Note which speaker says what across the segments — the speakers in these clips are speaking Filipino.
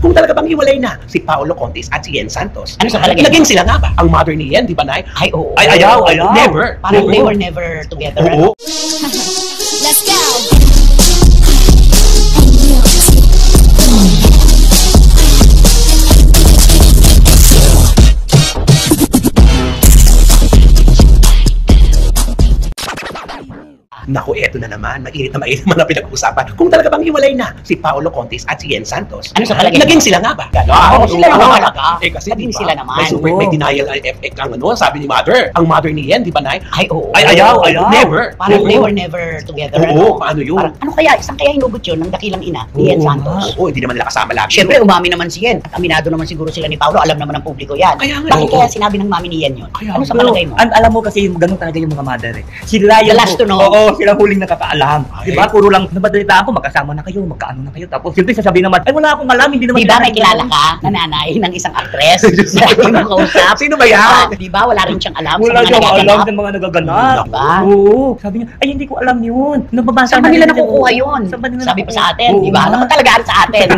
Speaker 1: kung talaga bang hiwalay na si Paolo Contis at si Yen Santos.
Speaker 2: Ano sa palagay mo?
Speaker 1: Naging sila nga ba ang mother ni Yen, di ba, Nay?
Speaker 2: Ay, oo.
Speaker 1: Ay, ayaw. Never.
Speaker 2: Parang they were never together.
Speaker 1: Oo.
Speaker 3: Let's go.
Speaker 1: Naku, eto na naman. Mainit na pinag-uusapan. Kung talaga bang hiwalay na si Paolo Contis at si Yen Santos.
Speaker 2: Ano sa palagay mo?
Speaker 1: Naging sila nga ba?
Speaker 2: Oo, sila naman talaga.
Speaker 1: Kasi
Speaker 2: Naging
Speaker 1: diba,
Speaker 2: sila naman.
Speaker 1: may denial effect ang ano, sabi ni mother. Ang mother ni Yen, di ba, Nay?
Speaker 2: Ay, oo.
Speaker 1: Ay, ayaw. Never.
Speaker 2: Parang they were never together.
Speaker 1: Oo, paano yun?
Speaker 2: Parang, ano kaya? Isang kaya hinugot yun ng dakilang ina ni Yen Santos?
Speaker 1: Oo, hindi naman nila kasama lagi.
Speaker 2: Siyempre, umami naman si Yen. At aminado naman siguro sila ni Paolo. Alam naman ng publiko yan.
Speaker 1: Kaya nga,
Speaker 2: Bakit
Speaker 1: oo.
Speaker 2: kaya sinabi ng mami ni Yen yun?
Speaker 1: Kaya
Speaker 2: Ano sa
Speaker 4: Pero,
Speaker 2: palagay mo?
Speaker 4: alam mo kasi ganun talaga yung mga mother eh. Sila
Speaker 2: The
Speaker 4: yung
Speaker 2: last to know.
Speaker 4: Oo, sila huling nakakaalam.
Speaker 1: Ay.
Speaker 4: Diba? Puro lang nabadalitaan ko, magkasama na kayo, magkaano na kayo. Tapos siyempre sasabihin naman, ay wala akong alam, hindi naman
Speaker 2: Di ba may
Speaker 4: sila
Speaker 2: kilala ka na nanay ng isang actress na hindi mo kausap?
Speaker 1: Sino ba yan?
Speaker 2: Di ba wala rin siyang alam
Speaker 4: Wala
Speaker 2: sa mga
Speaker 4: siyang alam
Speaker 2: nagaganap?
Speaker 4: ng mga nagaganap.
Speaker 2: Diba?
Speaker 4: Oo. Sabi niya, ay hindi ko alam yun. Nababasa
Speaker 2: Saan ba nila
Speaker 4: nila
Speaker 2: nakukuha yun?
Speaker 4: Saan ba nila
Speaker 2: Sabi pa
Speaker 4: nakukuha?
Speaker 2: sa atin,
Speaker 4: Oo
Speaker 2: di ba?
Speaker 4: nga.
Speaker 2: Alam mo talaga sa atin.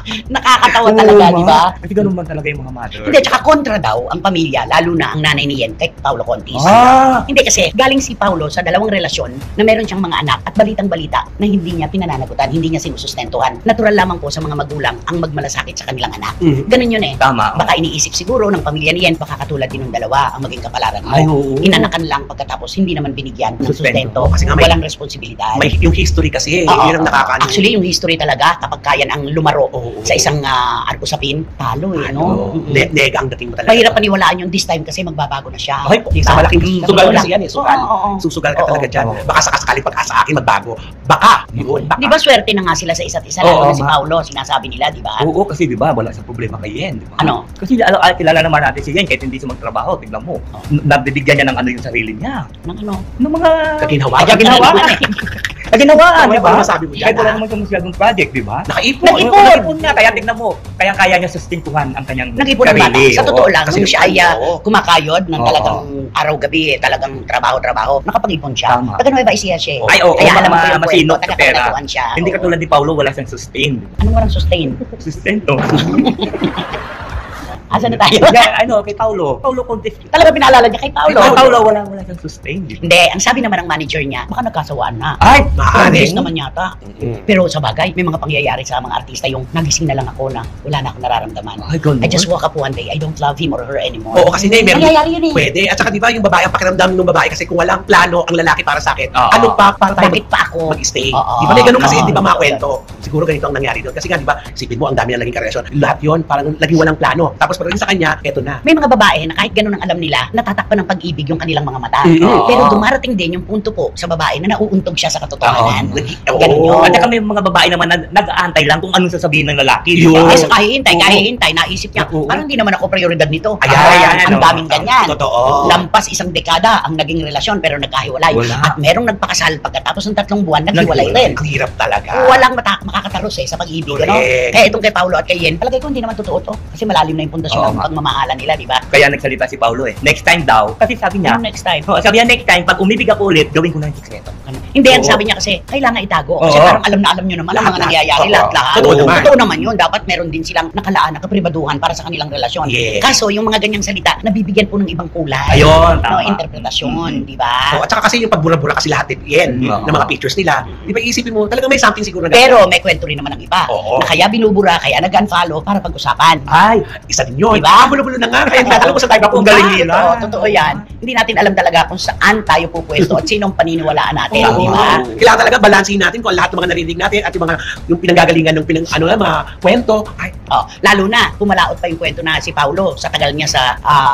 Speaker 2: Nakakatawa
Speaker 4: Oo
Speaker 2: talaga,
Speaker 4: nga.
Speaker 2: di ba?
Speaker 4: Kasi ganun man talaga yung mga mother.
Speaker 2: Hindi, tsaka kontra daw ang pamilya, lalo na ang nanay ni Yen kay Paolo Contis.
Speaker 4: Ah!
Speaker 2: Hindi kasi, galing si Paolo sa dalawang relasyon na meron siyang mga anak at balitang-balita na hindi niya pinananagutan, hindi niya sinusustentuhan. Natural lamang po sa mga magulang ang magmalasakit sa kanilang anak.
Speaker 1: Mhm.
Speaker 2: Ganun yun eh.
Speaker 4: Tama.
Speaker 2: Baka iniisip siguro ng pamilya ni Yen, baka katulad din ng dalawa ang maging kapalaran mo.
Speaker 4: Ay, oo.
Speaker 2: Inanakan lang pagkatapos hindi naman binigyan ng
Speaker 4: Sustento.
Speaker 2: sustento.
Speaker 1: Kasi nga may-
Speaker 2: walang responsibilidad.
Speaker 1: May yung history kasi,
Speaker 2: Oo,
Speaker 1: yun ang
Speaker 2: oo.
Speaker 1: nakakaano.
Speaker 2: Actually, yung history talaga, kapag kaya ang lumaro
Speaker 1: Oo.
Speaker 2: sa isang usapin, talo eh, no?
Speaker 1: Nega ang dating mo talaga.
Speaker 2: Mahirap paniwalaan yung this time kasi magbabago na siya.
Speaker 1: Okay,
Speaker 2: Di
Speaker 1: sa
Speaker 2: ba?
Speaker 1: malaking
Speaker 2: Sa
Speaker 1: sugal
Speaker 2: totoo
Speaker 1: kasi
Speaker 2: lang.
Speaker 1: yan eh, sugal.
Speaker 2: Oo.
Speaker 1: Susugal ka
Speaker 2: Oo,
Speaker 1: talaga dyan.
Speaker 4: oo.
Speaker 1: Baka sakaling pag-asa akin magbago. Baka, yun, baka.
Speaker 2: Di ba swerte na nga sila sa isa't isa,
Speaker 4: Oo,
Speaker 2: lalo na si
Speaker 4: ma.
Speaker 2: Paolo, sinasabi nila, di ba?
Speaker 4: Oo, kasi di ba wala sa problema kay Yen, di ba?
Speaker 2: Ano?
Speaker 4: Kasi kilala naman natin si Yen kahit hindi siya magtrabaho, tignan mo. Nabibigyan niya ng ano yung sarili niya.
Speaker 2: Ng ano?
Speaker 4: Ng mga
Speaker 1: Kaginhawa.
Speaker 4: kaginhawaan. Kaginhawaan, di ba?
Speaker 1: Ano masabi mo dyan,
Speaker 4: Kahit wala
Speaker 1: ha?
Speaker 4: naman siyang masyadong project, di ba?
Speaker 1: Nakaipon.
Speaker 4: Nag-ipon nga, kaya tignan mo. Kaya niya sustintuhan ang kanyang
Speaker 2: Nag-ipon ng bata.
Speaker 4: sarili.
Speaker 2: Sa totoo
Speaker 4: Oo.
Speaker 2: lang,
Speaker 1: kasi
Speaker 2: nung siya ay
Speaker 1: oo.
Speaker 2: kumakayod ng
Speaker 4: Oo.
Speaker 2: talagang araw-gabi, talagang trabaho-trabaho, nakapag-ipon siya.
Speaker 4: Tama.
Speaker 2: Taga Nueva Ecija siya eh.
Speaker 4: Ay, oo,
Speaker 2: Kaya alam mo
Speaker 4: masinop
Speaker 2: yung kwento,
Speaker 4: sa pera.
Speaker 2: taga-kagatuan siya.
Speaker 4: Hindi
Speaker 2: Oo.
Speaker 4: katulad ni Paulo, wala siyang sustain.
Speaker 2: Anong walang sustain?
Speaker 4: Sustento.
Speaker 2: Asa na tayo?
Speaker 4: Yeah, ano, kay Paulo. Paulo Contis.
Speaker 2: Talaga pinaalala niya kay Paolo.
Speaker 4: Kay Paulo, wala siyang sustain.
Speaker 2: Hindi, ang sabi naman ng manager niya, baka nagkasawaan na.
Speaker 4: Ay,
Speaker 2: Obvious
Speaker 1: Maaaring.
Speaker 2: naman yata.
Speaker 1: Mm.
Speaker 2: Pero sa bagay, may mga pangyayari sa mga artista yung nagising na lang ako na wala na akong nararamdaman.
Speaker 4: Ay, ganun.
Speaker 2: I just woke up one day, I don't love him or her anymore.
Speaker 1: Oo, kasi hindi, meron.
Speaker 2: Nangyayari yun eh.
Speaker 1: Pwede. At saka di ba yung babae, ang pakiramdam ng babae kasi kung walang plano ang lalaki para sa akin,
Speaker 4: Oo.
Speaker 1: ano pa para tayo
Speaker 2: Bakit pa ako?
Speaker 1: mag-stay?
Speaker 2: Oo.
Speaker 1: Di ba may ganun kasi,
Speaker 2: Oo.
Speaker 1: di ba mga kwento? Siguro ganito ang nangyari doon. Kasi nga, di ba, isipin mo, ang dami na naging karelasyon. Lahat yun, parang laging walang plano. Tapos pagdating sa kanya, eto na.
Speaker 2: May mga babae na kahit ganun ang alam nila, natatakpan ng pag-ibig yung kanilang mga mata.
Speaker 1: Oo.
Speaker 2: Pero dumarating din yung punto po sa babae na nauuntog siya sa katotohanan.
Speaker 1: Oo.
Speaker 2: Ganun yun.
Speaker 4: At saka may mga babae naman na nag-aantay lang kung anong sasabihin ng lalaki. di
Speaker 1: Yun.
Speaker 4: ba?
Speaker 2: Ay, sa kahihintay,
Speaker 4: Oo.
Speaker 2: naisip niya,
Speaker 4: Oo.
Speaker 2: parang hindi naman ako prioridad nito.
Speaker 1: Ayan,
Speaker 2: ang
Speaker 4: ano.
Speaker 2: daming ganyan.
Speaker 1: Totoo.
Speaker 2: Lampas isang dekada ang naging relasyon pero nagkahiwalay.
Speaker 4: Wala.
Speaker 2: At merong nagpakasal pagkatapos ng 3 buwan, naghiwalay rin.
Speaker 1: Ang hirap talaga.
Speaker 2: Walang makakataros sa pag-ibig,
Speaker 1: Correct.
Speaker 2: ano? Kaya itong kay Paolo at kay Yen, palagay ko hindi naman totoo to. Kasi malalim na yung pundasyon
Speaker 4: Oo
Speaker 2: ng
Speaker 4: nga.
Speaker 2: pagmamahalan nila, di ba?
Speaker 4: Kaya nagsalita si Paulo eh. Next time daw, kasi sabi niya,
Speaker 2: Yung next time.
Speaker 4: sabi niya next time, pag umibig ako ulit, gawin ko na yung sikreto.
Speaker 2: Ano? Hindi, ang
Speaker 4: Oo.
Speaker 2: sabi niya kasi, kailangan itago. Kasi
Speaker 4: Oo.
Speaker 2: parang alam na alam nyo naman ang mga
Speaker 1: Lahat.
Speaker 2: nangyayari,
Speaker 1: Oo.
Speaker 2: lahat-lahat.
Speaker 1: Totoo naman.
Speaker 2: Totoo naman yun. Dapat meron din silang nakalaan na kapribaduhan para sa kanilang relasyon.
Speaker 1: Yes.
Speaker 2: Kaso, yung mga ganyang salita, nabibigyan po ng ibang kulay.
Speaker 4: Ayun,
Speaker 2: No,
Speaker 4: tama.
Speaker 2: interpretasyon, di ba?
Speaker 1: So, at saka kasi yung pagbura-bura kasi lahat yan,
Speaker 4: Oo.
Speaker 1: ng mga pictures nila. Di ba isipin mo, talagang may something siguro na
Speaker 2: Pero may kwento rin naman ng iba.
Speaker 1: Oo.
Speaker 2: Na kaya binubura, kaya nag-unfollow para pag-usapan.
Speaker 4: Ay,
Speaker 1: isa din yun.
Speaker 2: Diba?
Speaker 1: Bulo-bulo na nga. Kaya tatanong ko sa tayo
Speaker 4: Kung
Speaker 1: papunta.
Speaker 4: galing nila.
Speaker 2: Totoo yan. Hindi natin alam talaga kung saan tayo pupwesto at sinong paniniwalaan natin,
Speaker 1: Oo.
Speaker 2: di ba?
Speaker 1: Kailangan talaga balansin natin kung lahat ng mga narinig natin at yung pinanggagalingan ng mga kwento. Ay,
Speaker 2: Lalo na, pumalaot pa yung kwento na si Paulo sa tagal niya sa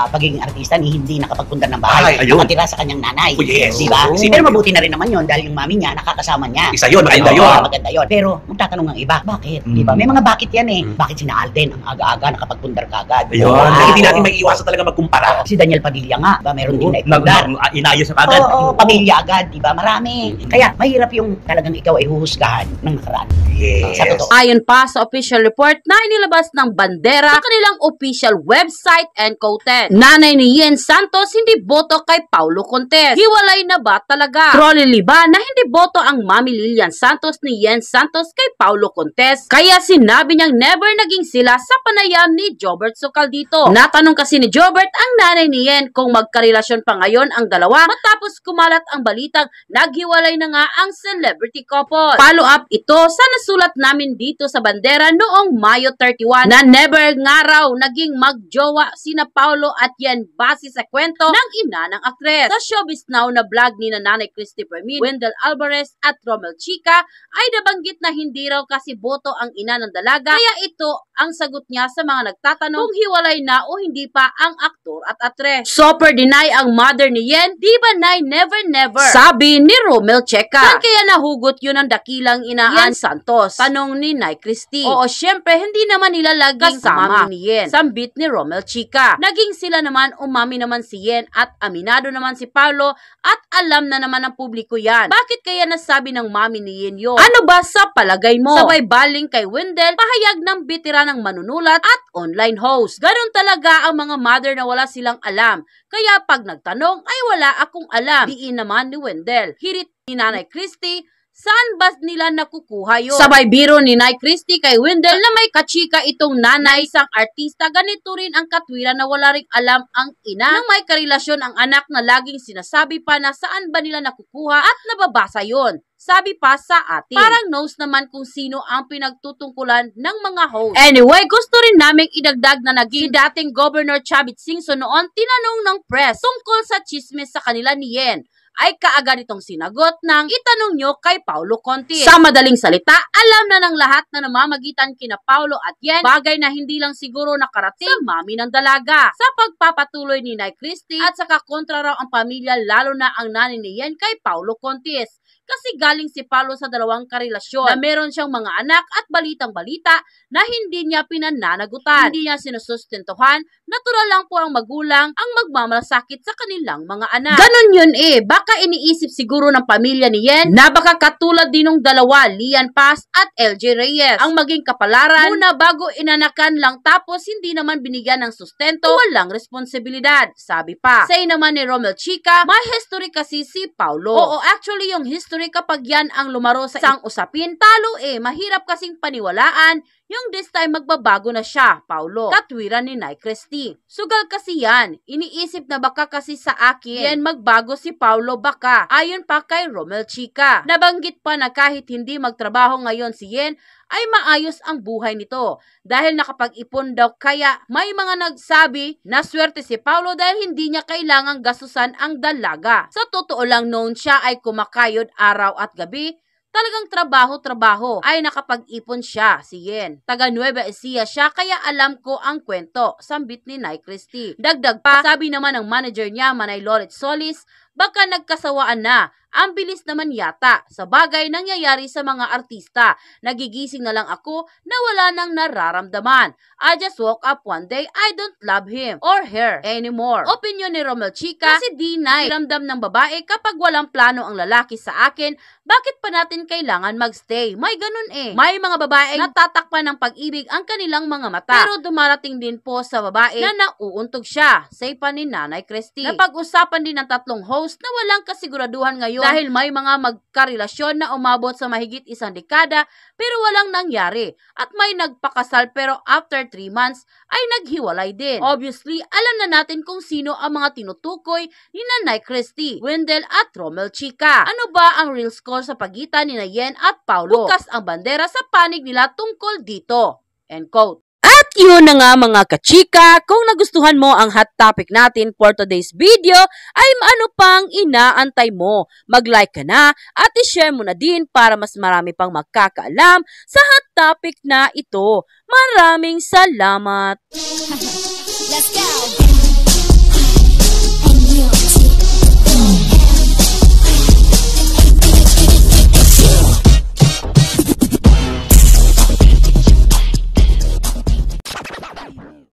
Speaker 2: pagiging artista ni hindi nakapagpundar ng bahay.
Speaker 1: Ay, ayun.
Speaker 2: Nakatira sa kanyang nanay.
Speaker 1: Oh, yes.
Speaker 2: Di ba?
Speaker 1: Oo.
Speaker 2: Pero mabuti na rin naman yun dahil yung mami niya nakakasama niya.
Speaker 1: isa yun, maganda
Speaker 2: Oo,
Speaker 1: yun.
Speaker 2: maganda yun. Pero magtatanong ang iba, bakit? Di ba? May mga bakit yan eh. Bakit si Alden ang aga-aga nakapagpundar kagad?
Speaker 4: Ayun.
Speaker 1: Hindi natin may iwasan talaga magkumpara.
Speaker 2: Si Daniel Padilla nga, ba meron din na ipundar.
Speaker 4: inayos sa kagad.
Speaker 2: Oo, pamilya agad, di ba? Marami. Kaya mahirap yung talagang ikaw ay huhusgahan ng nakaraan.
Speaker 1: Yes.
Speaker 2: Sa totoo.
Speaker 5: Ayon pa sa official report na nilabas ng bandera sa kanilang official website and quoted. Nanay ni Yen Santos hindi boto kay Paulo Contes. Hiwalay na ba talaga? Trolley ba na hindi boto ang Mami Lilian Santos ni Yen Santos kay Paulo Contes? Kaya sinabi niyang never naging sila sa panayam ni Jobert Sucal dito. Natanong kasi ni Jobert ang nanay ni Yen kung magkarelasyon pa ngayon ang dalawa matapos kumalat ang balitang naghiwalay na nga ang celebrity couple. Follow up ito sa nasulat namin dito sa bandera noong Mayo 31 na never nga raw naging magjowa sina Paulo at Yen base sa kwento ng ina ng aktres. Sa Showbiz Now na vlog ni Nanay Christy Fermin, Wendell Alvarez at Romel Chica ay nabanggit na hindi raw kasi boto ang ina ng dalaga kaya ito ang sagot niya sa mga nagtatanong kung hiwalay na o hindi pa ang aktor at aktres. Super deny ang mother ni Yen, di ba nay never never? Sabi ni Romel Chica. Saan kaya nahugot yun ang dakilang ina Yen Santos? Tanong ni Nay Christy. Oo, syempre hindi naman nila laging kasama ni Yen. Sambit ni Romel Chica. Naging sila naman, umami naman si Yen at aminado naman si Paulo at alam na naman ng publiko yan. Bakit kaya nasabi ng mami ni Yen yun? Ano ba sa palagay mo? Sabay baling kay Wendell, pahayag ng bitiranang manunulat at online host. Ganon talaga ang mga mother na wala silang alam. Kaya pag nagtanong ay wala akong alam. Diin naman ni Wendell. Hirit ni Nanay Christy, saan ba nila nakukuha yun? Sabay biro ni Nay Christy kay Wendell na may kachika itong nanay isang artista, ganito rin ang katwiran na wala ring alam ang ina nang may karelasyon ang anak na laging sinasabi pa na saan ba nila nakukuha at nababasa yon. Sabi pa sa atin. Parang knows naman kung sino ang pinagtutungkulan ng mga host. Anyway, gusto rin naming idagdag na naging si dating Governor Chavit Singson noon tinanong ng press tungkol sa chismis sa kanila ni Yen. Ay kaagad itong sinagot ng itanong nyo kay Paulo Contis. Sa madaling salita, alam na ng lahat na namamagitan kina Paulo at Yen, bagay na hindi lang siguro nakarating sa mami ng dalaga. Sa pagpapatuloy ni Nay Christy at saka kontra raw ang pamilya lalo na ang nanay ni Yen kay Paulo Contis. Kasi galing si Paulo sa dalawang karelasyon na meron siyang mga anak at balitang-balita na hindi niya pinananagutan. Hindi niya sinusustentuhan, natural lang po ang magulang ang magmamalasakit sa kanilang mga anak. Ganon yun eh, baka iniisip siguro ng pamilya ni Yen na baka katulad din ng dalawa, Lian Paz at LJ Reyes, ang maging kapalaran muna bago inanakan lang tapos hindi naman binigyan ng sustento, walang responsibilidad. Sabi pa, say naman ni Romel Chica, may history kasi si Paulo. Oo, actually yung history kapag yan ang lumaro sa isang usapin, talo eh, mahirap kasing paniwalaan yung this time magbabago na siya, Paulo. Katwiran ni Nay Christy. Sugal kasi yan, iniisip na baka kasi sa akin, yan magbago si Paulo baka. Ayon pa kay Romel Chica. Nabanggit pa na kahit hindi magtrabaho ngayon si Yen, ay maayos ang buhay nito. Dahil nakapag-ipon daw kaya may mga nagsabi na swerte si Paulo dahil hindi niya kailangang gastusan ang dalaga. Sa totoo lang noon siya ay kumakayod araw at gabi, talagang trabaho-trabaho ay nakapag-ipon siya si Yen. Taga Nueva Ecija siya kaya alam ko ang kwento, sambit ni Nay Christy. Dagdag pa, sabi naman ng manager niya, Manay Loret Solis, baka nagkasawaan na. Ang bilis naman yata. Sa bagay nangyayari sa mga artista. Nagigising na lang ako na wala nang nararamdaman. I just woke up one day, I don't love him or her anymore. Opinion ni Romel Chica, kasi di na ramdam ng babae kapag walang plano ang lalaki sa akin, bakit pa natin kailangan magstay? May ganun eh. May mga babae natatakpan ng pag-ibig ang kanilang mga mata. Pero dumarating din po sa babae na nauuntog siya. Say pa ni Nanay Christy. Napag-usapan din ng tatlong host na walang kasiguraduhan ngayon dahil may mga magkarelasyon na umabot sa mahigit isang dekada pero walang nangyari. At may nagpakasal pero after 3 months ay naghiwalay din. Obviously, alam na natin kung sino ang mga tinutukoy ni Nanay Christy, Wendell at Romel Chica. Ano ba ang real score sa pagitan ni Yen at Paulo? Bukas ang bandera sa panig nila tungkol dito. End quote. At yun na nga mga kachika, kung nagustuhan mo ang hot topic natin for today's video, ay ano pang inaantay mo? Mag-like ka na at i-share mo na din para mas marami pang magkakaalam sa hot topic na ito. Maraming salamat!
Speaker 3: Let's go!